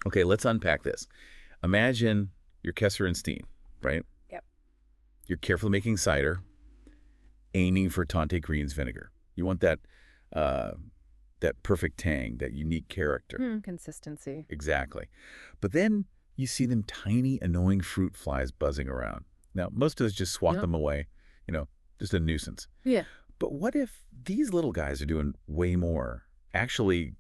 Okay, let's unpack this. Imagine your Kesser and Steen, right? Yep. You're carefully making cider, aiming for Tante Green's vinegar. You want uh, that perfect tang, that unique character. Consistency. Exactly. But then you see them tiny, annoying fruit flies buzzing around. Now, most of us just swat them away, just a nuisance. Yeah. But what if these little guys are doing way more, actually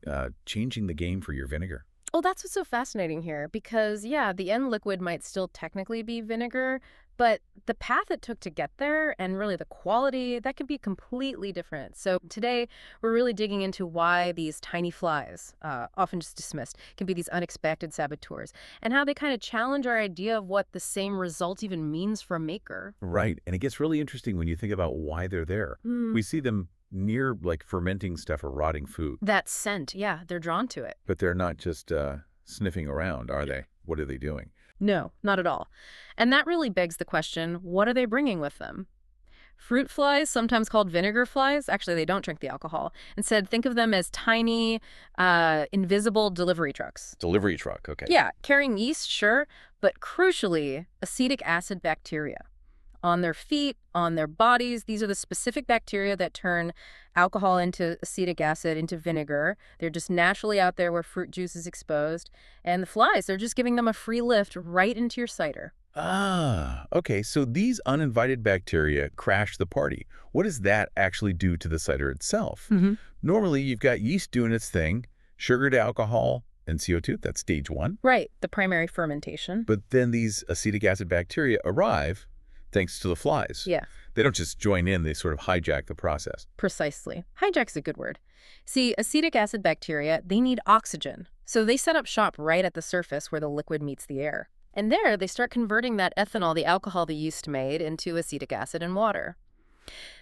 changing the game for your vinegar? Well, that's what's so fascinating here because, yeah, the end liquid might still technically be vinegar, but the path it took to get there and really the quality, that could be completely different. So today, we're really digging into why these tiny flies, often just dismissed, can be these unexpected saboteurs and how they kind of challenge our idea of what the same result even means for a maker. Right. And it gets really interesting when you think about why they're there. We see them near like fermenting stuff or rotting food. That scent, yeah, they're drawn to it. But they're not just sniffing around, are they? What are they doing? No, not at all. And that really begs the question, what are they bringing with them? Fruit flies, sometimes called vinegar flies, actually they don't drink the alcohol. Instead, think of them as tiny, invisible delivery trucks. Delivery truck, okay. Yeah, carrying yeast, sure, but crucially, acetic acid bacteria. On their feet, on their bodies, these are the specific bacteria that turn alcohol into acetic acid, into vinegar. They're just naturally out there where fruit juice is exposed. And the flies, they're just giving them a free lift right into your cider. Ah, okay. So these uninvited bacteria crash the party. What does that actually do to the cider itself? Normally, you've got yeast doing its thing, sugar to alcohol, and CO2. That's stage one. Right, the primary fermentation. But then these acetic acid bacteria arrive thanks to the flies. Yeah. They don't just join in, they sort of hijack the process. Precisely. Hijack's a good word. See, acetic acid bacteria, they need oxygen. So they set up shop right at the surface where the liquid meets the air. And there, they start converting that ethanol, the alcohol the yeast made, into acetic acid and water.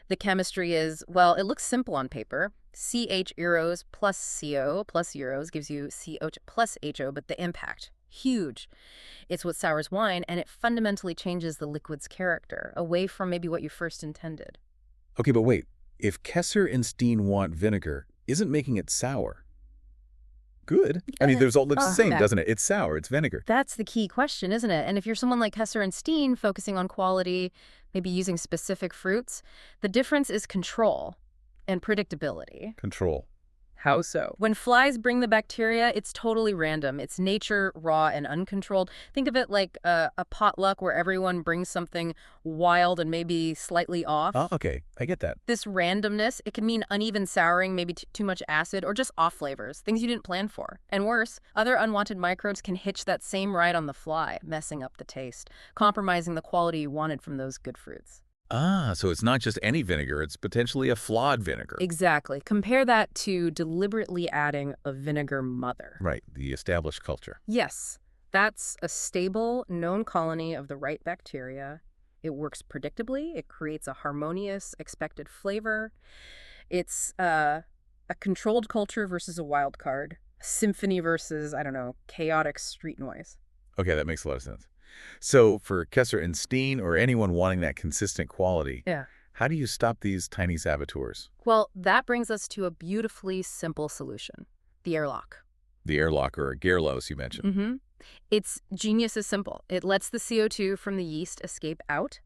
The chemistry is, well, it looks simple on paper. CH eros plus CO plus euros gives you CH plus HO, but the impact, huge. It's what sours wine, and it fundamentally changes the liquid's character, away from maybe what you first intended. Okay, but wait. If Kesser and Steen want vinegar, isn't making it sour good? I mean, the result looks the same, doesn't it? It's sour, it's vinegar. That's the key question, isn't it? And if you're someone like Kesser and Steen, focusing on quality, maybe using specific fruits, the difference is control and predictability. Control. How so? When flies bring the bacteria, it's totally random. It's nature, raw, and uncontrolled. Think of it like a potluck where everyone brings something wild and maybe slightly off. Oh, okay. I get that. This randomness, it can mean uneven souring, maybe too much acid, or just off flavors, things you didn't plan for. And worse, other unwanted microbes can hitch that same ride on the fly, messing up the taste, compromising the quality you wanted from those good fruits. Ah, so it's not just any vinegar, it's potentially a flawed vinegar. Exactly. Compare that to deliberately adding a vinegar mother. Right, the established culture. Yes, that's a stable, known colony of the right bacteria. It works predictably. It creates a harmonious, expected flavor. It's a controlled culture versus a wild card. A symphony versus, I don't know, chaotic street noise. Okay, that makes a lot of sense. So for Kesser and Steen or anyone wanting that consistent quality, Yeah. how do you stop these tiny saboteurs? Well, that brings us to a beautifully simple solution, the airlock. The airlock or Gerlos you mentioned. Its genius is simple. It lets the CO2 from the yeast escape out,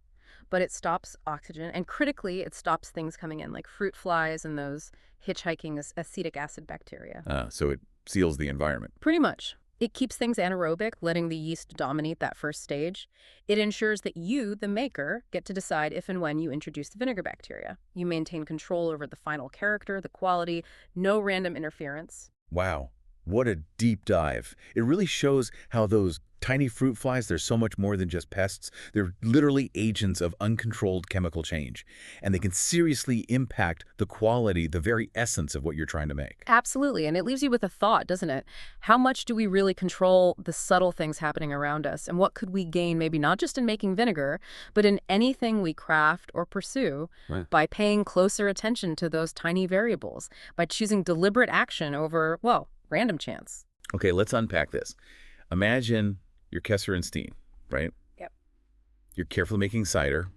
but it stops oxygen, and critically, it stops things coming in, like fruit flies and those hitchhiking acetic acid bacteria. So it seals the environment. Pretty much. It keeps things anaerobic, letting the yeast dominate that first stage. It ensures that you, the maker, get to decide if and when you introduce the vinegar bacteria. You maintain control over the final character, the quality, no random interference. Wow, what a deep dive. It really shows how those tiny fruit flies, they're so much more than just pests. They're literally agents of uncontrolled chemical change, and they can seriously impact the quality, the very essence of what you're trying to make. Absolutely, and it leaves you with a thought, doesn't it? How much do we really control the subtle things happening around us, and what could we gain maybe not just in making vinegar, but in anything we craft or pursue by paying closer attention to those tiny variables, by choosing deliberate action over, well, random chance. Okay, let's unpack this. Imagine you're Kesser and Steen, right? Yep. You're carefully making cider,